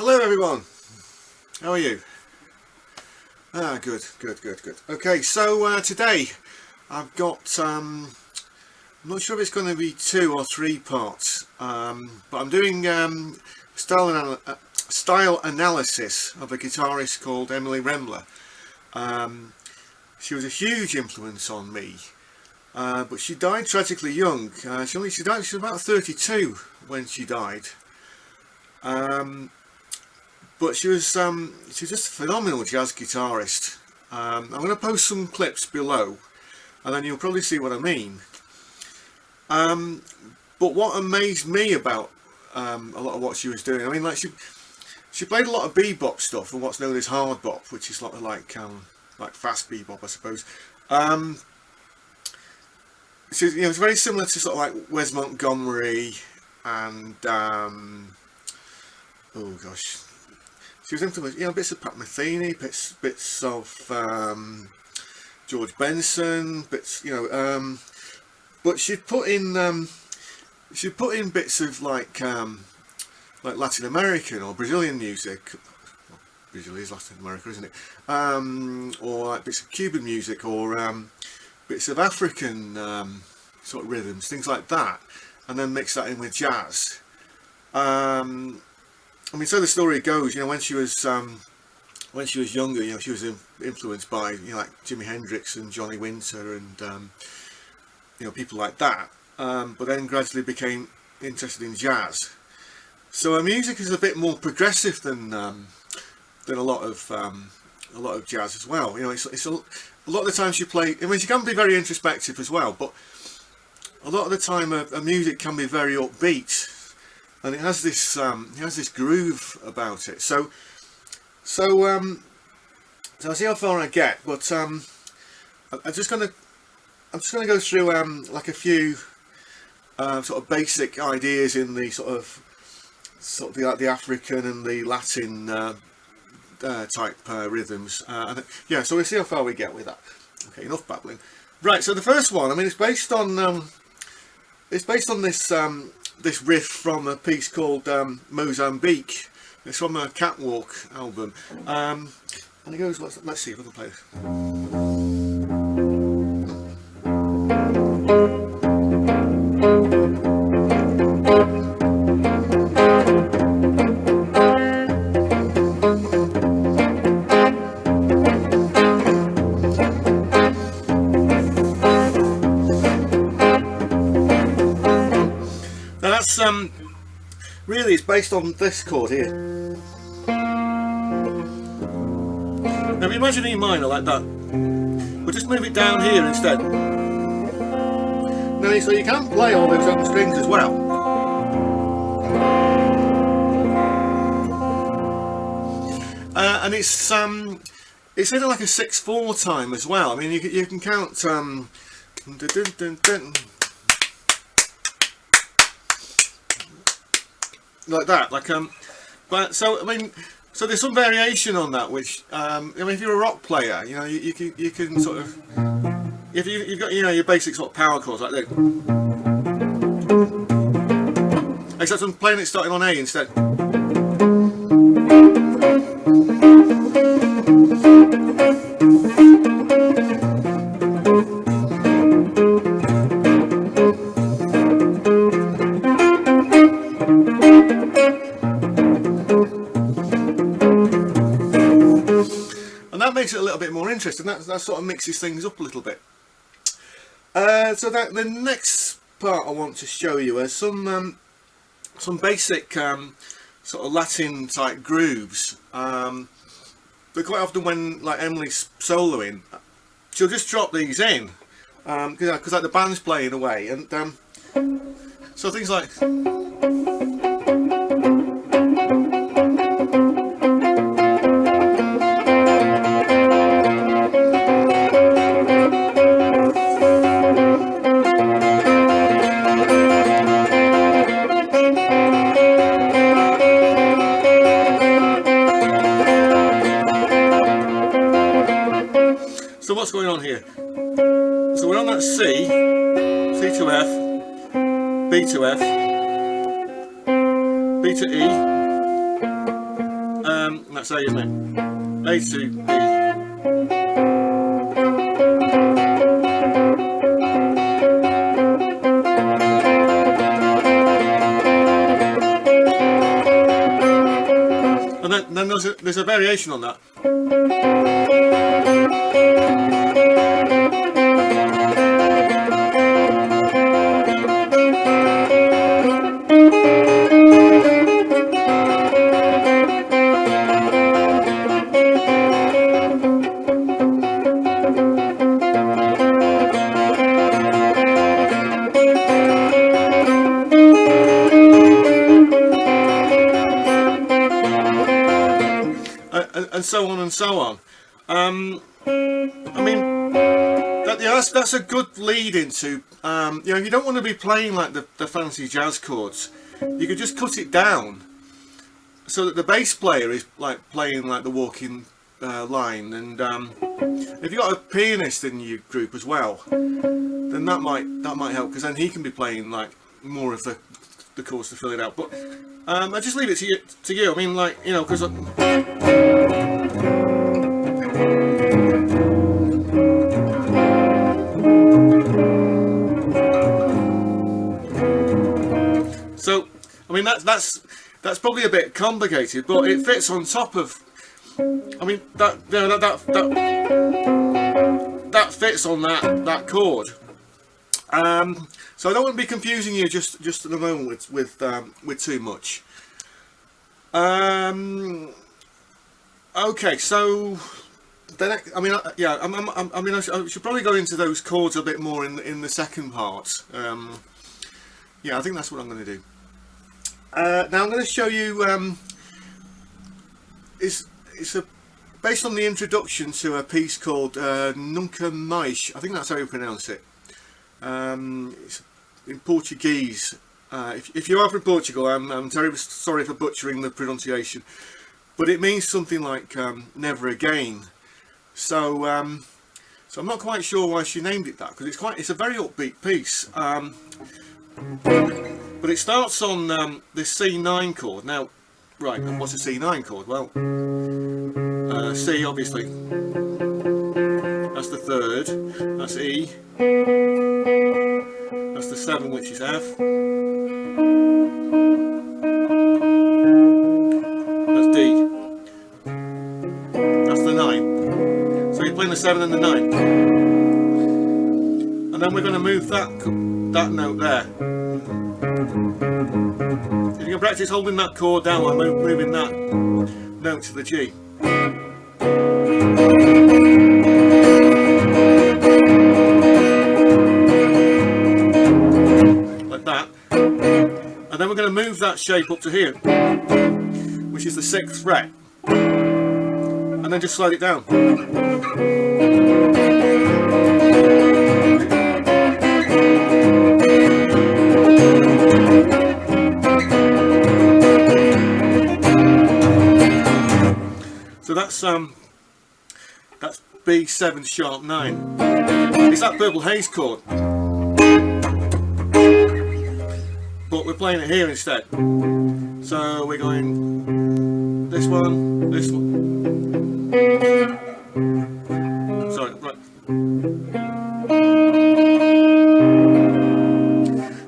Hello everyone, how are you? Good. Okay, so today I've got, I'm not sure if it's going to be 2 or 3 parts, but I'm doing style analysis of a guitarist called Emily Remler. She was a huge influence on me, but she died tragically young. She was about 32 when she died. But she was just a phenomenal jazz guitarist. I'm going to post some clips below, and then you'll probably see what I mean. But what amazed me about a lot of what she was doing, I mean, like she played a lot of bebop stuff and what's known as hard bop, which is sort of like fast bebop, I suppose. It's very similar to sort of like Wes Montgomery and oh gosh. She was influenced, bits of Pat Metheny, bits of George Benson, but she'd put in bits of like Latin American or Brazilian music. Brazil is Latin America, isn't it? Or like bits of Cuban music, or bits of African sort of rhythms, things like that, and then mix that in with jazz. I mean, so the story goes, when she was younger, she was influenced by, like Jimi Hendrix and Johnny Winter and, people like that. But then gradually became interested in jazz. So her music is a bit more progressive than a lot of jazz as well. It's a lot of the time she plays. I mean, she can be very introspective as well, but a lot of the time her music can be very upbeat. And it has this groove about it. So I'll see how far I get. But I'm just gonna go through like a few sort of basic ideas in the sort of the African and the Latin type rhythms. So we'll see how far we get with that. Okay, enough babbling. Right. So the first one, I mean, it's based on this riff from a piece called Mozambique. It's from a Catwalk album, and it goes, let's see if I can play this. Really, it's based on this chord here. Now, imagine E minor like that. We'll just move it down here instead. Now, so you can play all those open strings as well. And it's in like a 6/4 time as well. I mean, you can count. Like that, but so I mean, so there's some variation on that, which I mean, if you're a rock player, you can sort of, if you've got your basic sort of power chords like this, except I'm playing it starting on A instead. Makes it a little bit more interesting. That sort of mixes things up a little bit. So that the next part I want to show you are some basic sort of Latin type grooves. But quite often when like Emily's soloing, she'll just drop these in because like the band's playing away, and so things like. So what's going on here? So we're on that C to F, B to F, B to E, and that's A, isn't it? A to B. And then there's a variation on that. And so on and so on. I mean, that's a good lead into, you know, if you don't want to be playing like the fancy jazz chords, you could just cut it down so that the bass player is like playing like the walking line, and if you've got a pianist in your group as well, then that might help, because then he can be playing like more of the chords to fill it out. But I just leave it to you. I mean, like, you know, because so I mean that's probably a bit complicated, but it fits on top of. I mean that fits on that chord. So I don't want to be confusing you just at the moment with too much. Okay, so then I mean, yeah, I mean, I should probably go into those chords a bit more in the second part. Yeah, I think that's what I'm going to do. Now I'm going to show you. It's based on the introduction to a piece called Nunca Mais. I think that's how you pronounce it. It's in Portuguese. If you are from Portugal, I'm terribly sorry for butchering the pronunciation, but it means something like never again. So so I'm not quite sure why she named it that, because it's a very upbeat piece. But it starts on this C9 chord. Now, right, and what's a C9 chord? Well, C obviously. That's the third. That's E. That's the 7, which is F. That's D. That's the 9. So you're playing the 7 and the 9. And then we're going to move that note there. If you can practice holding that chord down while moving that note to the G. Like that. And then we're going to move that shape up to here, which is the 6th fret. And then just slide it down. So that's B7 sharp 9. It's that Purple Haze chord, but we're playing it here instead. So we're going this one, this one. Sorry, right.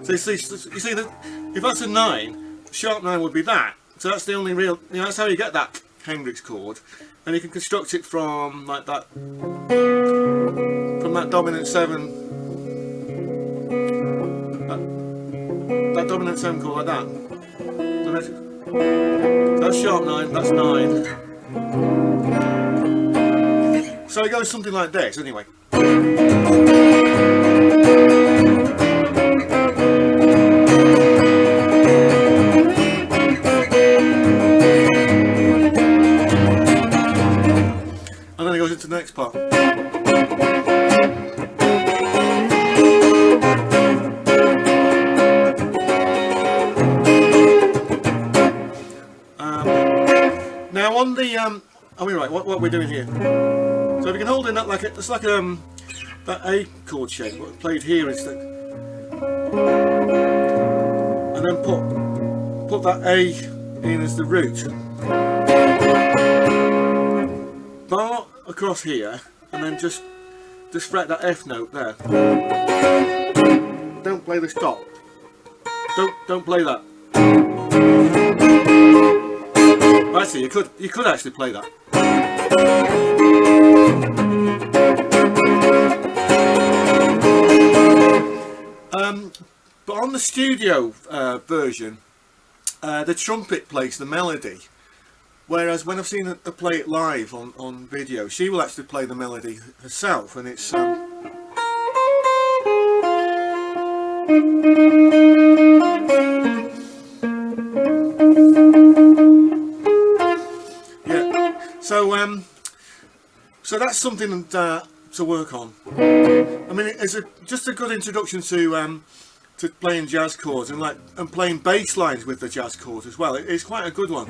So you see that if that's a 9, sharp 9 would be that. So that's the only real, you know, that's how you get that Hendrix chord, and you can construct it from like that, from that dominant 7, that dominant 7 chord like that. So that's sharp 9, that's 9. So it goes something like this anyway. And then it goes into the next part. Now on the are we right? What we're doing here? So if you can hold in that like it's like that A chord shape, what played here instead, and then put that A in as the root. bar across here, and then just fret that F note there. Don't play the stop. Don't play that. Actually, you could actually play that. But on the studio version, the trumpet plays the melody, whereas when I've seen her play it live on video, she will actually play the melody herself, and it's yeah. So that's something to work on. I mean, it's just a good introduction to playing jazz chords and playing bass lines with the jazz chords as well. It's quite a good one.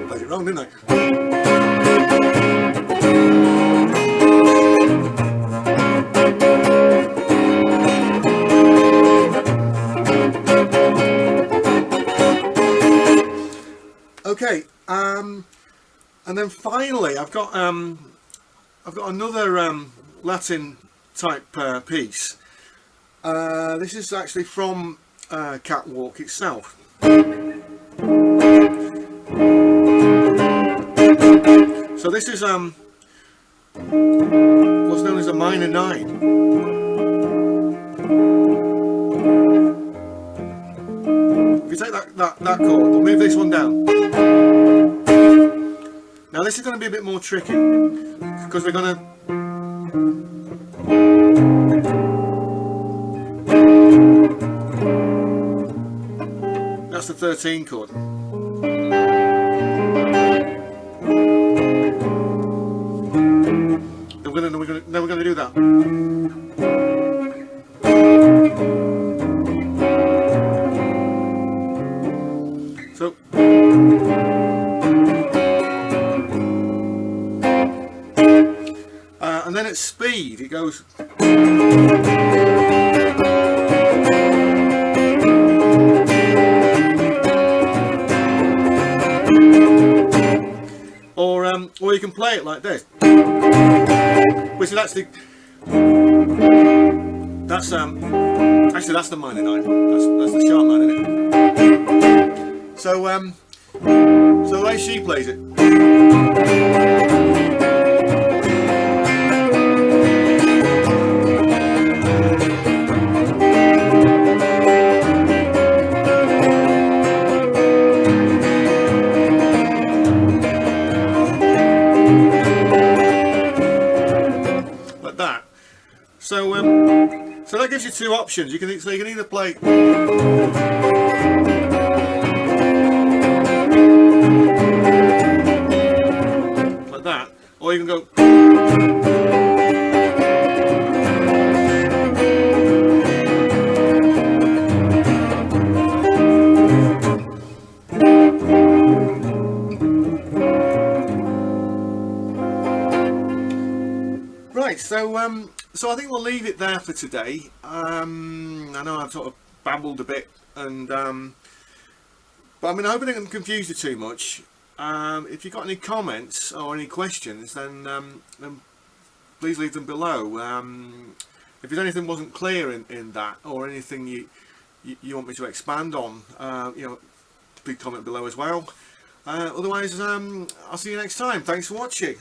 Played it wrong, didn't I? Okay, and then finally I've got another Latin type piece. This is actually from Catwalk itself. So this is what's known as a minor 9. If you take that chord, we'll move this one down. Now this is going to be a bit more tricky, because we're going to that's the 13 chord. Then we're going to do that. So and then at speed it goes. Or you can play it like this, which is actually that's the minor 9. That's the sharp 9, isn't it? So the way she plays it. So that gives you two options. You can either play like that, or you can go right. So I think we'll leave it there for today. I know I've sort of babbled a bit, and but I mean, I hope I didn't confuse you too much. If you've got any comments or any questions, then please leave them below. If there's anything wasn't clear in that, or anything you want me to expand on, please comment below as well. Otherwise, I'll see you next time. Thanks for watching.